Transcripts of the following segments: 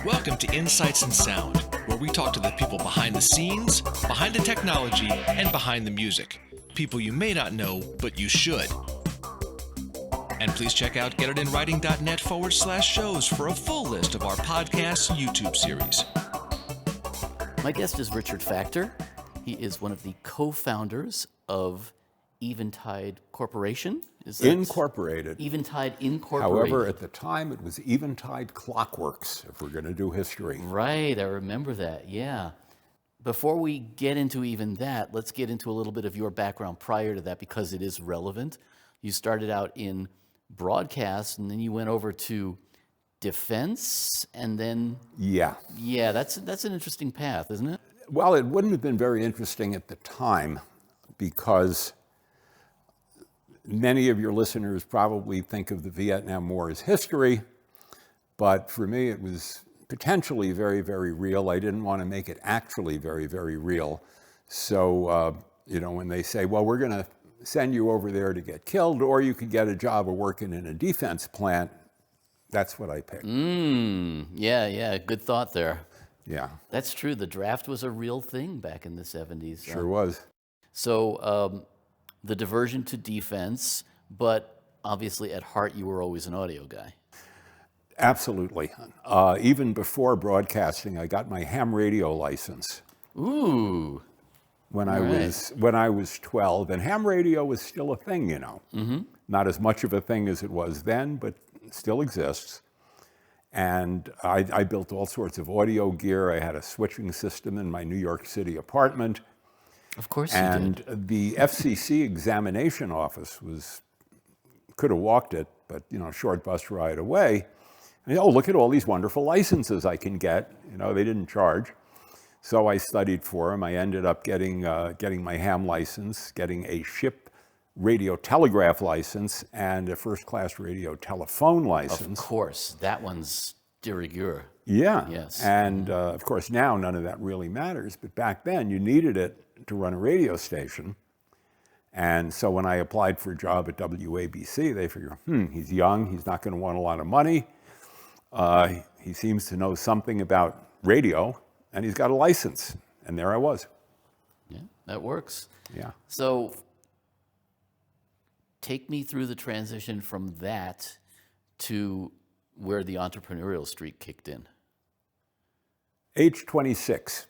Welcome to Insights in Sound, where we talk to the people behind the scenes, behind the technology, and behind the music. People you may not know, but you should. And please check out getitInwriting.net/shows for a full list of our podcast YouTube series. My guest is Richard Factor. He is one of the co-founders of Eventide Corporation. Is that Incorporated. Eventide Incorporated. However, at the time, it was Eventide Clockworks, if we're going to do history. Right, I remember that, yeah. Before we get into even that, let's get into a little bit of your background prior to that, because it is relevant. You started out in broadcast, and then you went over to defense, and then... Yeah, that's an interesting path, isn't it? well, it wouldn't have been very interesting at the time because many of your listeners probably think of the Vietnam War as history, but for me it was potentially very, very real. I didn't want to make it actually very, very real. So, when they say, well, we're going to send you over there to get killed, or you could get a job of working in a defense plant, that's what I picked. Yeah, good thought there. Yeah. That's true. The draft was a real thing back in the 70s. Sure was. So the diversion to defense, but obviously at heart you were always an audio guy. Absolutely. Even before broadcasting, I got my ham radio license. Ooh. When I was 12, and ham radio was still a thing, Mm-hmm. Not as much of a thing as it was then, but it still exists. And I built all sorts of audio gear. I had a switching system in my New York City apartment. Of course you did. And the FCC examination office could have walked it, but, short bus ride away. And, look at all these wonderful licenses I can get. They didn't charge. So I studied for them. I ended up getting my ham license, getting a ship radio telegraph license, and a first-class radio telephone license. Of course, that one's de rigueur. Yeah. Yes. And of course now none of that really matters, but back then you needed it to run a radio station. And so when I applied for a job at WABC, they figured, he's young, he's not going to want a lot of money. He seems to know something about radio, and he's got a license. And there I was. Yeah, that works. Yeah. So take me through the transition from that to where the entrepreneurial streak kicked in. Age 26.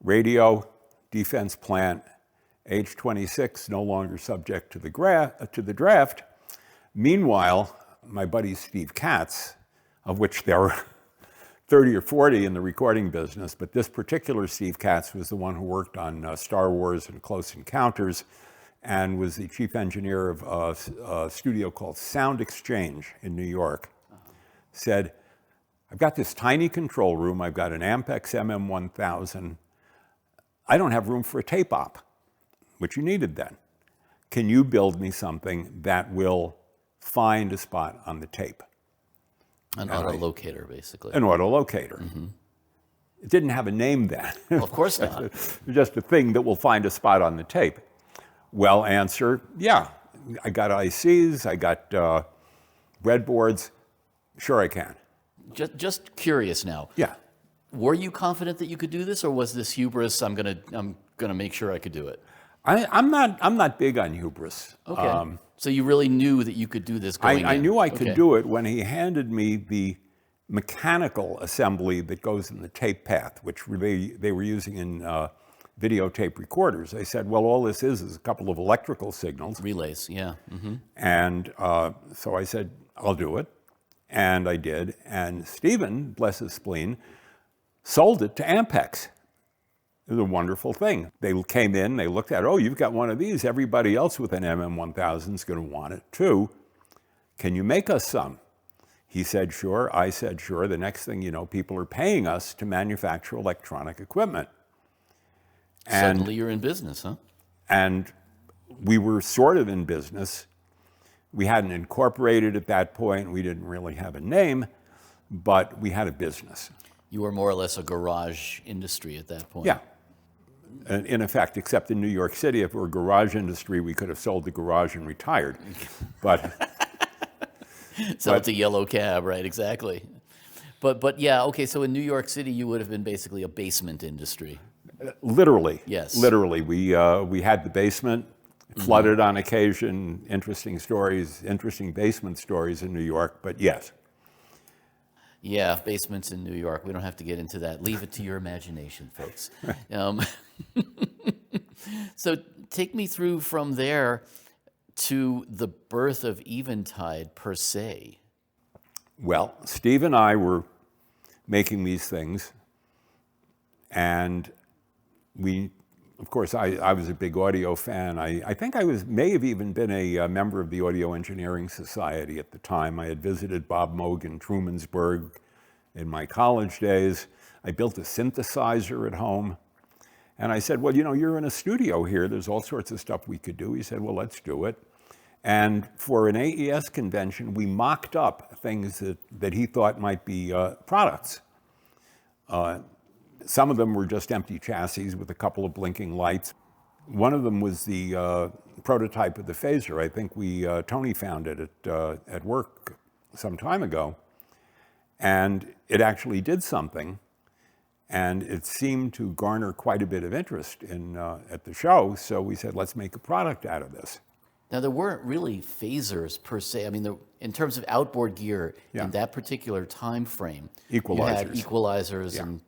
Radio, defense plant. Age 26, no longer subject to the draft. Meanwhile, my buddy Steve Katz, of which there were 30 or 40 in the recording business, but this particular Steve Katz was the one who worked on Star Wars and Close Encounters and was the chief engineer of a studio called Sound Exchange in New York, said, I've got this tiny control room, I've got an Ampex MM1000, I don't have room for a tape op, which you needed then. Can you build me something that will find a spot on the tape? An autolocator, basically. An autolocator. Mm-hmm. It didn't have a name then. Well, of course not. Just a thing that will find a spot on the tape. Well, answer, yeah. I got ICs, I got breadboards. Sure I can. Just curious now. Yeah. Were you confident that you could do this, or was this hubris? I'm gonna make sure I could do it. I'm not big on hubris. Okay. So you really knew that you could do this going in. I knew I could do it when he handed me the mechanical assembly that goes in the tape path, which they were using in videotape recorders. I said, well, all this is a couple of electrical signals. Relays, yeah. Mm-hmm. And so I said, I'll do it. And I did. And Stephen, bless his spleen, sold it to Ampex. It was a wonderful thing. They came in, they looked at it, you've got one of these. Everybody else with an MM1000 is going to want it too. Can you make us some? He said, sure. I said, sure. The next thing you know, people are paying us to manufacture electronic equipment. And suddenly you're in business, huh? And we were sort of in business. We hadn't incorporated at that point. We didn't really have a name, but we had a business. You were more or less a garage industry at that point. Yeah. In effect, except in New York City, if it were a garage industry, we could have sold the garage and retired. But Sell But- it to Yellow Cab, right? Exactly. But yeah, okay. So in New York City, you would have been basically a basement industry. Literally. Yes. Literally. We had the basement, flooded on occasion, interesting stories, interesting basement stories in New York, but yes. Yeah, basements in New York. We don't have to get into that. Leave it to your imagination, folks. Um, so take me through from there to the birth of Eventide per se. Well, Steve and I were making these things, and of course, I was a big audio fan. I think may have even been a member of the Audio Engineering Society at the time. I had visited Bob Moog in Trumansburg in my college days. I built a synthesizer at home. And I said, well, you're in a studio here. There's all sorts of stuff we could do. He said, well, let's do it. And for an AES convention, we mocked up things that he thought might be products. Some of them were just empty chassis with a couple of blinking lights. One of them was the prototype of the phaser. I think Tony found it at work some time ago. And it actually did something. And it seemed to garner quite a bit of interest at the show. So we said, let's make a product out of this. Now, there weren't really phasers per se. I mean, in terms of outboard gear Yeah. in that particular time frame, you Equalizers. had equalizers Yeah. and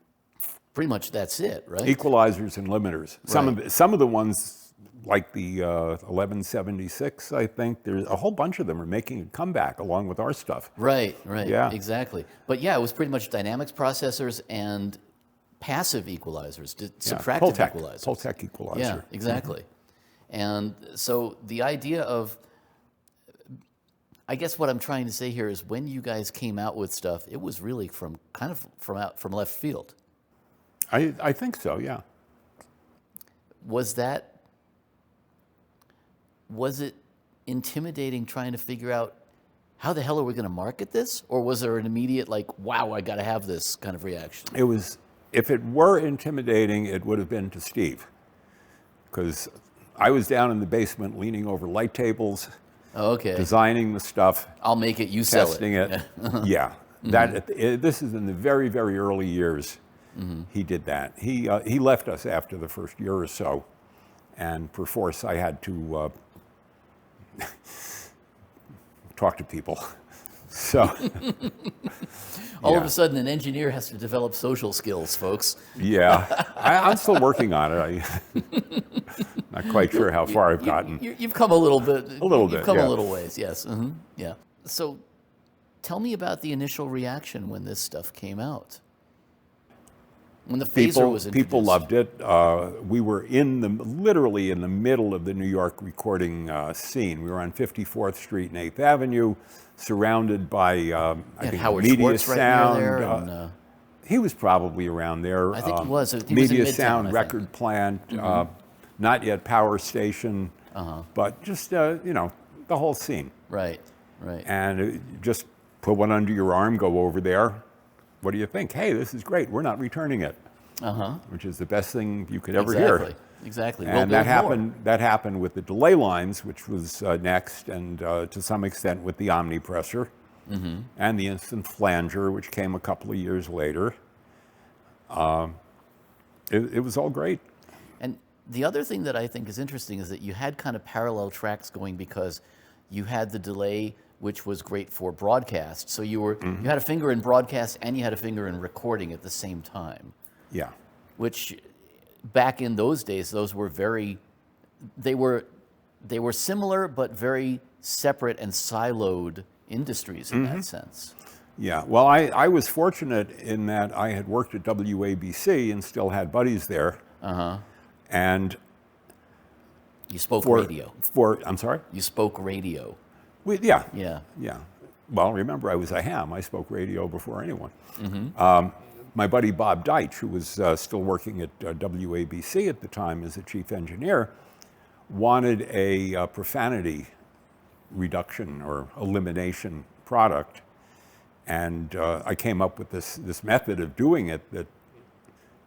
pretty much that's it, right? Equalizers and limiters. Some of the ones, like the 1176, I think, there's a whole bunch of them are making a comeback along with our stuff. Right, Yeah. exactly. But yeah, it was pretty much dynamics processors and passive equalizers, subtractive equalizers. Pultec equalizer. Yeah, exactly. And so the idea of, I guess what I'm trying to say here is when you guys came out with stuff, it was really from left field. I think so, yeah. Was it intimidating trying to figure out how the hell are we going to market this? Or was there an immediate like, wow, I got to have this kind of reaction? It was, if it were intimidating, it would have been to Steve. Because I was down in the basement leaning over light tables, Okay. designing the stuff, I'll make it, you sell testing it. it. Yeah. This is in the very, very early years. He did that. He left us after the first year or so, and perforce I had to talk to people. So All of a sudden, an engineer has to develop social skills, folks. yeah, I'm still working on it. Not quite sure how far I've gotten. You've come a little bit. A little bit, You've come yeah. a little ways, yes. Yeah. So tell me about the initial reaction when this stuff came out. When the phaser was introduced. People loved it. We were literally in the middle of the New York recording scene. We were on 54th Street and 8th Avenue, surrounded by I think Howard Media Schwartz right near Sound. there, and, he was probably around there. I think he was. He was in Media Midtown, I Sound think. record plant, not yet Power Station, but just the whole scene. Right. And just put one under your arm, go over there. What do you think? Hey, this is great. We're not returning it. Which is the best thing you could ever hear. Exactly. And that happened with the delay lines, which was next, and to some extent with the omnipressor, and the instant flanger, which came a couple of years later. It was all great. And the other thing that I think is interesting is that you had kind of parallel tracks going because you had the delay, which was great for broadcast. So you had a finger in broadcast and you had a finger in recording at the same time. Yeah. Which back in those days, those were they were similar but very separate and siloed industries in that sense. Yeah. Well, I was fortunate in that I had worked at WABC and still had buddies there. And you spoke radio. I'm sorry? You spoke radio. Yeah. Yeah. Well, remember, I was a ham. I spoke radio before anyone. My buddy Bob Deitch, who was still working at WABC at the time as a chief engineer, wanted a profanity reduction or elimination product. And I came up with this method of doing it that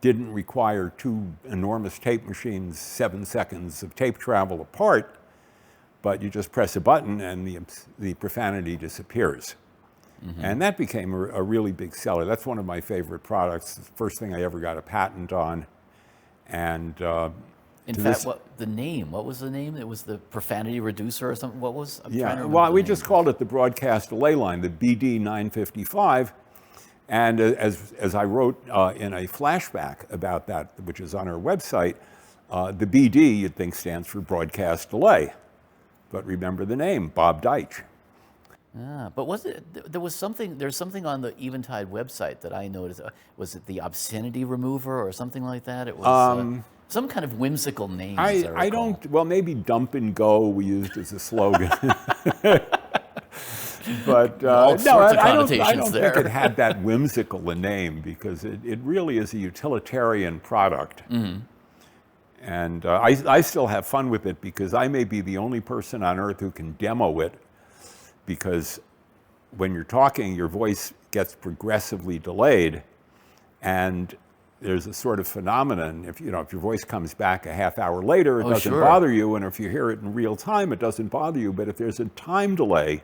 didn't require two enormous tape machines, 7 seconds of tape travel apart, but you just press a button and the profanity disappears. And that became a really big seller. That's one of my favorite products. The first thing I ever got a patent on. And In fact, what was the name? It was the profanity reducer or something? What was? I'm trying to remember well, the we name. just called it the broadcast delay line, the BD 955. And as I wrote in a flashback about that, which is on our website, the BD you'd think stands for broadcast delay. But remember the name, Bob Deitch. But there's something on the Eventide website that I noticed. Was it the obscenity remover or something like that? It was some kind of whimsical name. I don't, well, maybe dump and go we used as a slogan. But All sorts of I don't connotations there. think it had that whimsical a name because it really is a utilitarian product. And I still have fun with it because I may be the only person on earth who can demo it, because when you're talking, your voice gets progressively delayed, and there's a sort of phenomenon. If your voice comes back a half hour later, it doesn't bother you, and if you hear it in real time, it doesn't bother you. But if there's a time delay,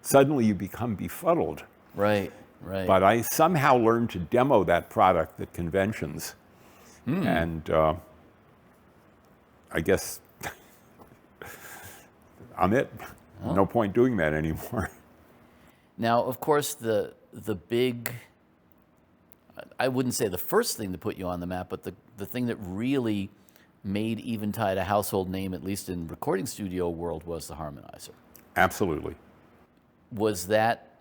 suddenly you become befuddled. Right. But I somehow learned to demo that product at conventions, and I guess I'm it. No point doing that anymore. Now, of course, the big, I wouldn't say the first thing to put you on the map, but the thing that really made Eventide a household name, at least in recording studio world, was the harmonizer. Absolutely. Was that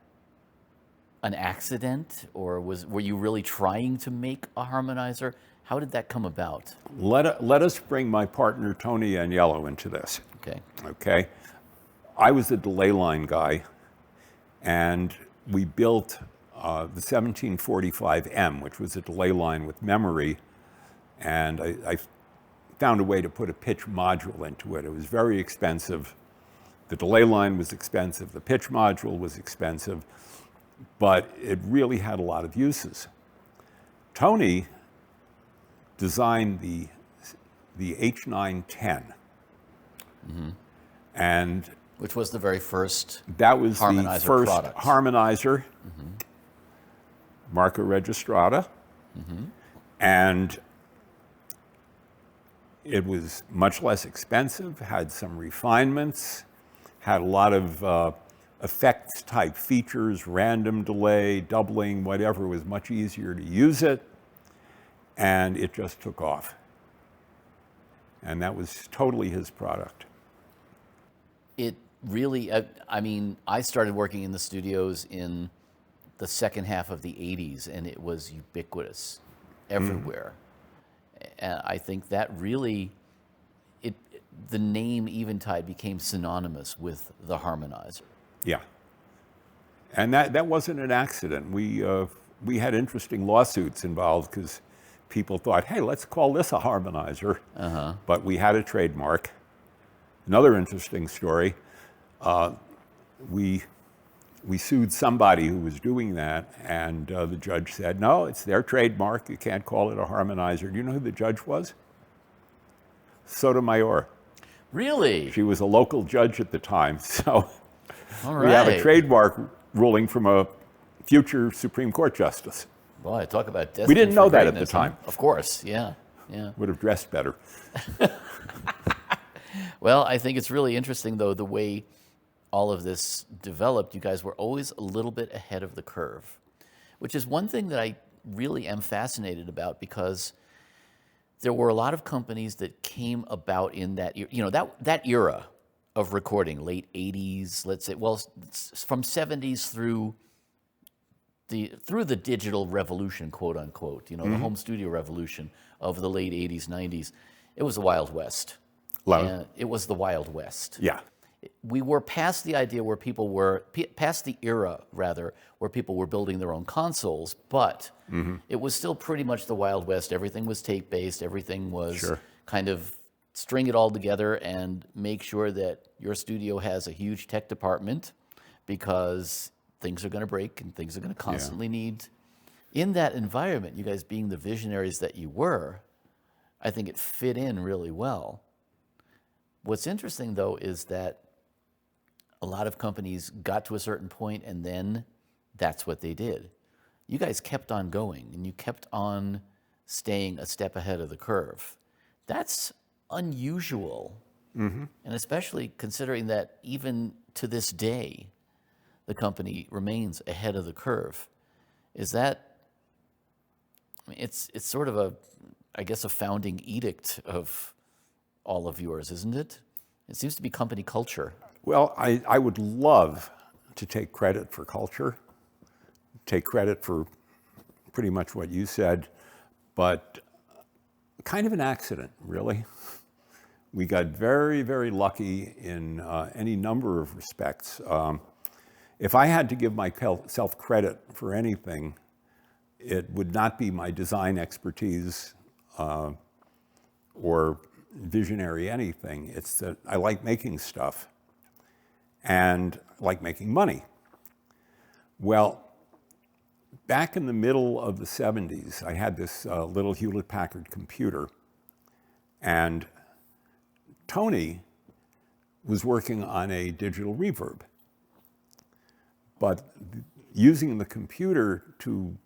an accident, or were you really trying to make a harmonizer? How did that come about? Let us bring my partner Tony Aniello into this. Okay. I was the delay line guy, and we built the 1745M, which was a delay line with memory, and I found a way to put a pitch module into it. It was very expensive. The delay line was expensive. The pitch module was expensive, but it really had a lot of uses. Tony designed the H910, and Which was the very first that was harmonizer the first product. harmonizer, Marca Registrata, and it was much less expensive, had some refinements, had a lot of effects type features, random delay, doubling, whatever. It was much easier to use it, and it just took off. And that was totally his product. It really, I mean, I started working in the studios in the second half of the 80s, and it was ubiquitous everywhere. And I think that really, the name Eventide became synonymous with the harmonizer. Yeah. And that wasn't an accident. We had interesting lawsuits involved because people thought, hey, let's call this a harmonizer. But we had a trademark. Another interesting story, we sued somebody who was doing that, and the judge said, no, it's their trademark. You can't call it a harmonizer. Do you know who the judge was? Sotomayor. Really? She was a local judge at the time. So All we have a right. trademark ruling from a future Supreme Court justice. Boy, talk about We didn't destined know for that at the greatness, time. huh? Of course, yeah. Would have dressed better. Well, I think it's really interesting, though, the way all of this developed. You guys were always a little bit ahead of the curve, which is one thing that I really am fascinated about, because there were a lot of companies that came about in that, that era of recording, late 80s, let's say, well, from 70s through the digital revolution, quote unquote, the home studio revolution of the late 80s, 90s. It was the Wild West. It was the Wild West. Yeah. We were past the idea where people were, past the era, rather, where people were building their own consoles, but it was still pretty much the Wild West. Everything was tape-based. Everything was kind of string it all together and make sure that your studio has a huge tech department, because things are going to break and things are going to constantly need. In that environment, you guys being the visionaries that you were, I think it fit in really well. What's interesting, though, is that a lot of companies got to a certain point and then that's what they did. You guys kept on going and you kept on staying a step ahead of the curve. That's unusual. And especially considering that even to this day, the company remains ahead of the curve. Is that, I mean, it's sort of a, I guess, a founding edict of all of yours, isn't it? It seems to be company culture. Well, I would love to take credit for culture, take credit for pretty much what you said, but kind of an accident, really. We got very, very lucky in any number of respects. If I had to give myself credit for anything, it would not be my design expertise or visionary anything. It's that I like making stuff and like making money. Well, back in the middle of the 70s, I had this little Hewlett-Packard computer, and Tony was working on a digital reverb. But using the computer to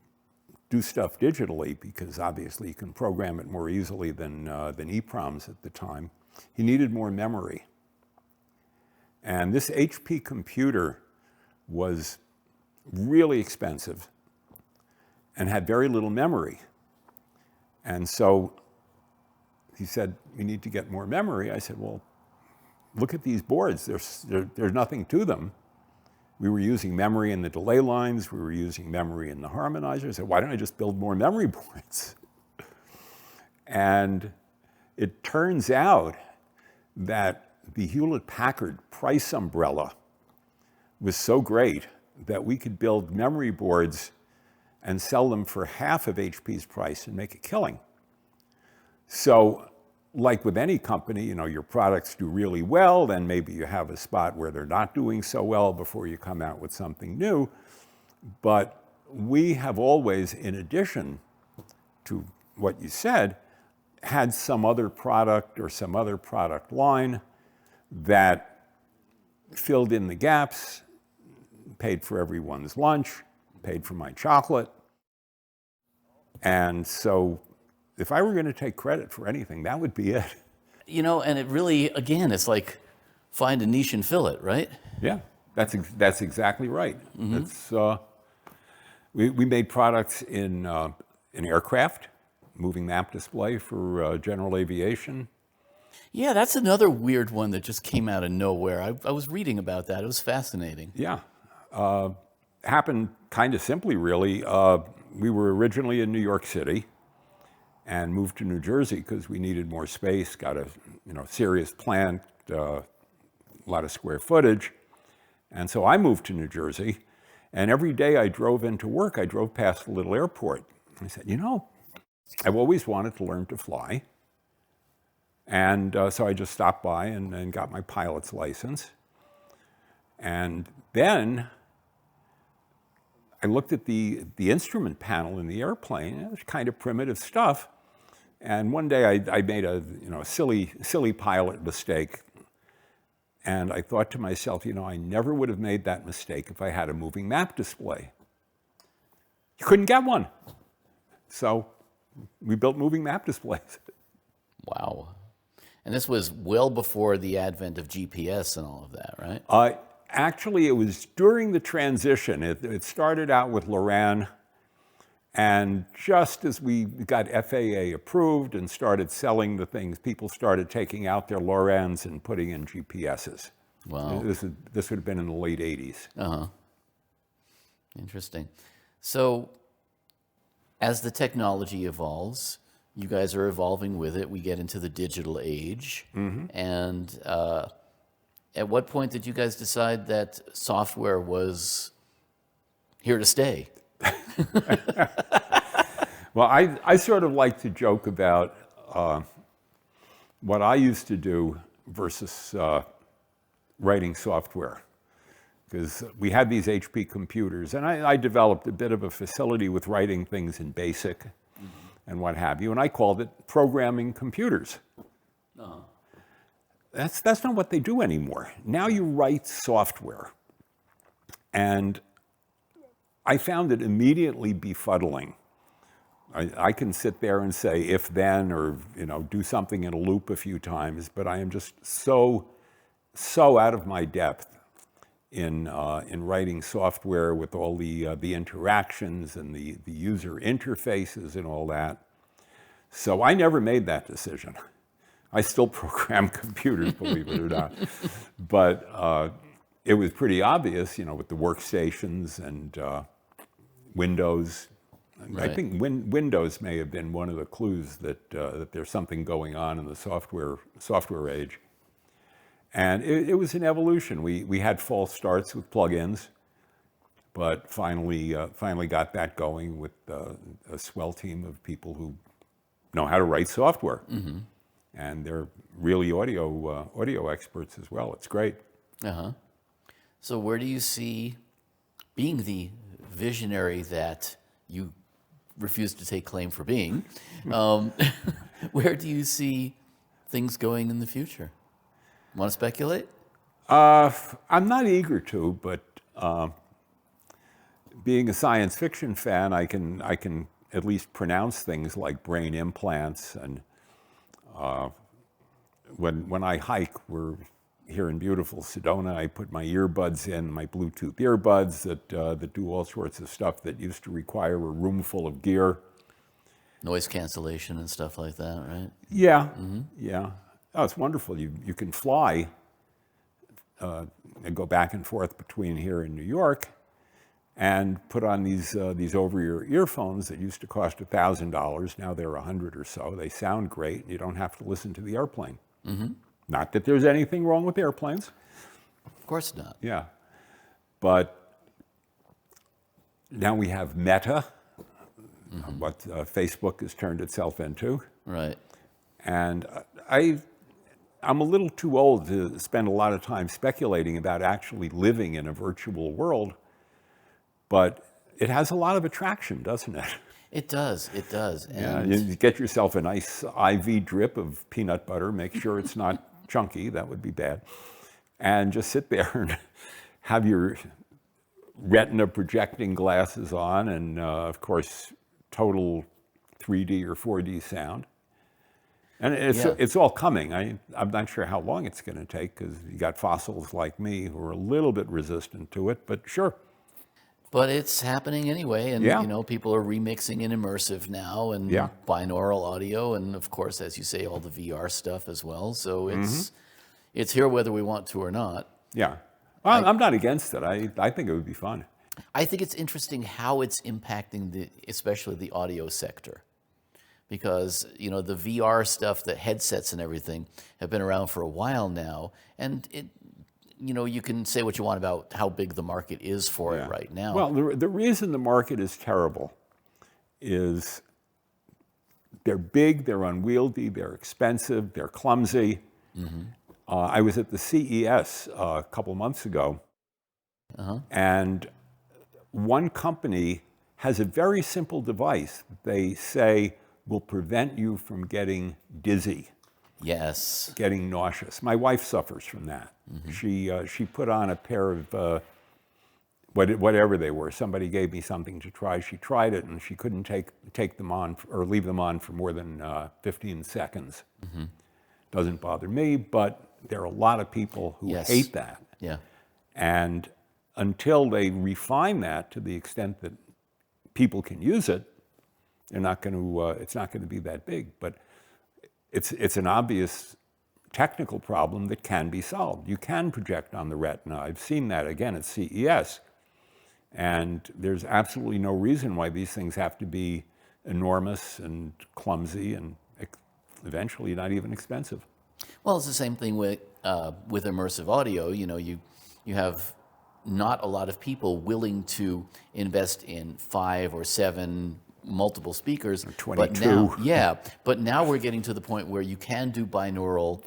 do stuff digitally, because obviously you can program it more easily than EEPROMs at the time, he needed more memory. And this HP computer was really expensive and had very little memory. And so he said, "You need to get more memory." I said, "Well, look at these boards. There's nothing to them." We were using memory in the delay lines. We were using memory in the harmonizer. I said, "Why don't I just build more memory boards?" And it turns out that the Hewlett-Packard price umbrella was so great that we could build memory boards and sell them for half of HP's price and make a killing. So, like with any company, your products do really well, then maybe you have a spot where they're not doing so well before you come out with something new. But we have always, in addition to what you said, had some other product or some other product line that filled in the gaps, paid for everyone's lunch, paid for my chocolate. And so if I were going to take credit for anything, that would be it. And it really, again, it's like find a niche and fill it, right? Yeah, that's exactly right. It's, we made products in aircraft, moving map display for general aviation. Yeah, that's another weird one that just came out of nowhere. I was reading about that. It was fascinating. Yeah. Happened kind of simply, really. We were originally in New York City and moved to New Jersey because we needed more space, got a serious plant, a lot of square footage. And so I moved to New Jersey, and every day I drove into work, I drove past the little airport. I said, I've always wanted to learn to fly. And so I just stopped by and got my pilot's license. And then I looked at the instrument panel in the airplane. It was kind of primitive stuff. And one day I made a silly pilot mistake. And I thought to myself, I never would have made that mistake if I had a moving map display. You couldn't get one. So we built moving map displays. Wow. And this was well before the advent of GPS and all of that, right? Actually, it was during the transition. It started out with Loran, and just as we got FAA approved and started selling the things, people started taking out their Lorans and putting in GPSs. Wow. This would have been in the late 80s. Uh-huh. Interesting. So as the technology evolves, you guys are evolving with it. We get into the digital age. And at what point did you guys decide that software was here to stay? Well, I sort of like to joke about what I used to do versus writing software. Because we had these HP computers, and I developed a bit of a facility with writing things in BASIC and what have you, and I called it programming computers. that's not what they do anymore. Now you write software. And I found it immediately befuddling. I can sit there and say if then, or do something in a loop a few times, but I am just so out of my depth in writing software with all the interactions and the user interfaces and all that. So I never made that decision. I still program computers, believe it or not. But it was pretty obvious, with the workstations and Windows. Right. I think Windows may have been one of the clues that there's something going on in the software age. And it was an evolution. We had false starts with plugins, but finally got that going with a swell team of people who know how to write software. Mm-hmm. And they're really audio experts as well. It's great. Uh-huh. So where do you see, being the visionary that you refuse to take claim for being, where do you see things going in the future? Want to speculate? I'm not eager to, but being a science fiction fan, I can at least pronounce things like brain implants. And when I hike, we're here in beautiful Sedona. I put my earbuds in, my Bluetooth earbuds that do all sorts of stuff that used to require a room full of gear. Noise cancellation and stuff like that, right? Yeah, mm-hmm. Yeah. Oh, it's wonderful. You can fly and go back and forth between here and New York, and put on these over-ear earphones that used to cost $1,000. Now they're $100 or so. They sound great. You don't have to listen to the airplane. Mm-hmm. Not that there's anything wrong with airplanes. Of course not. Yeah. But now we have Meta, mm-hmm. what Facebook has turned itself into. Right. And I'm a little too old to spend a lot of time speculating about actually living in a virtual world, but it has a lot of attraction, doesn't it? It does. And yeah, you get yourself a nice IV drip of peanut butter, make sure it's not chunky, that would be bad, and just sit there and have your retina projecting glasses on, and of course, total 3D or 4D sound. And it's all coming. I'm not sure how long it's going to take, because you got fossils like me who are a little bit resistant to it, but sure. But it's happening anyway, and yeah. People are remixing in immersive now, and yeah. binaural audio, and of course, as you say, all the VR stuff as well. So it's here whether we want to or not. Yeah, I'm not against it. I think it would be fun. I think it's interesting how it's impacting especially the audio sector, because the VR stuff, the headsets and everything, have been around for a while now, and you can say what you want about how big the market is for it right now. Well, the reason the market is terrible is they're big, they're unwieldy, they're expensive, they're clumsy. Mm-hmm. I was at the CES a couple months ago, and one company has a very simple device that they say will prevent you from getting dizzy. Yes. Getting nauseous. My wife suffers from that. Mm-hmm. She put on a pair of whatever they were. Somebody gave me something to try. She tried it, and she couldn't take them on or leave them on for more than 15 seconds. Mm-hmm. Doesn't bother me, but there are a lot of people who hate that. Yeah. And until they refine that to the extent that people can use it, they're not going to. It's not going to be that big, but it's an obvious technical problem that can be solved. You can project on the retina. I've seen that again at CES. And there's absolutely no reason why these things have to be enormous and clumsy and eventually not even expensive. Well, it's the same thing with immersive audio. You have not a lot of people willing to invest in 5 or 7 multiple speakers. Or 22. But now we're getting to the point where you can do binaural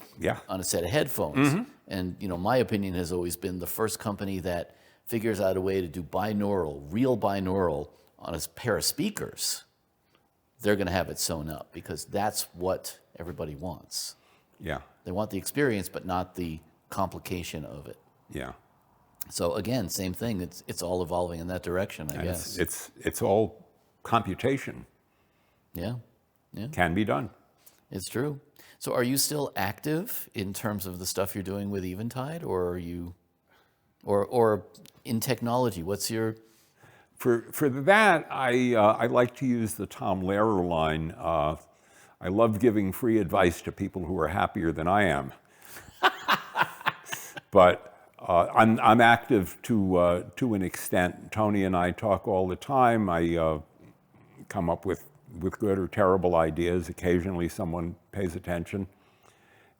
on a set of headphones. Mm-hmm. And my opinion has always been the first company that figures out a way to do real binaural on a pair of speakers, they're going to have it sewn up, because that's what everybody wants. Yeah. They want the experience, but not the complication of it. Yeah. So again, same thing. It's all evolving in that direction, I And guess. it's all computation. Yeah, yeah, Can be done. it's true. So are you still active in terms of the stuff you're doing with Eventide, or are you, or in technology? What's your... For that, I like to use the Tom Lehrer line. I love giving free advice to people who are happier than I am. But I'm active to an extent. Tony and I talk all the time. I come up with good or terrible ideas. Occasionally someone pays attention.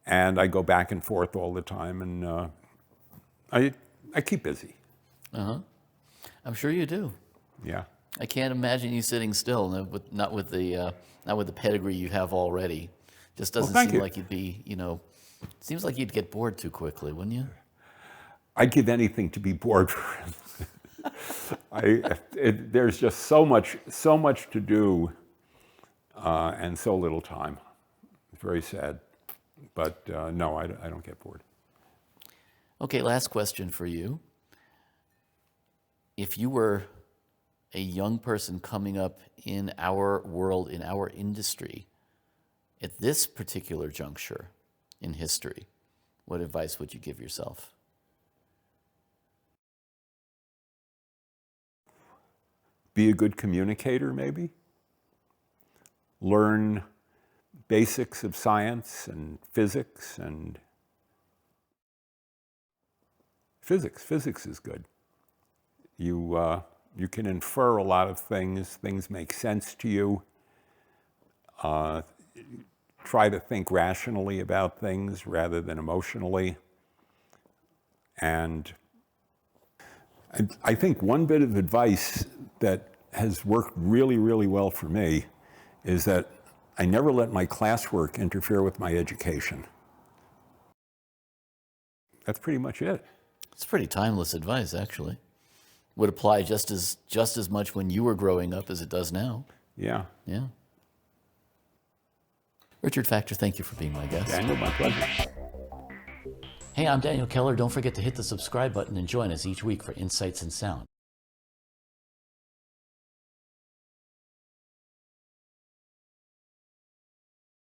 And I go back and forth all the time, and I keep busy. I'm sure you do. Yeah. I can't imagine you sitting still, not with the pedigree you have already. Just doesn't thank seem you. like you'd be, seems like you'd get bored too quickly, wouldn't you? I'd give anything to be bored. There's just so much to do, and so little time. It's very sad, but no, I don't get bored. Okay, last question for you. If you were a young person coming up in our world, in our industry, at this particular juncture in history, what advice would you give yourself? Be a good communicator, maybe. Learn basics of science and physics and physics. Physics is good. You can infer a lot of things. Things make sense to you. Try to think rationally about things rather than emotionally. And I think one bit of advice that has worked really, really well for me is that I never let my classwork interfere with my education. That's pretty much it. It's pretty timeless advice, actually. Would apply just as much when you were growing up as it does now. Yeah. Yeah. Richard Factor, thank you for being my guest. Daniel, my pleasure. Hey, I'm Daniel Keller. Don't forget to hit the subscribe button and join us each week for Insights in Sound.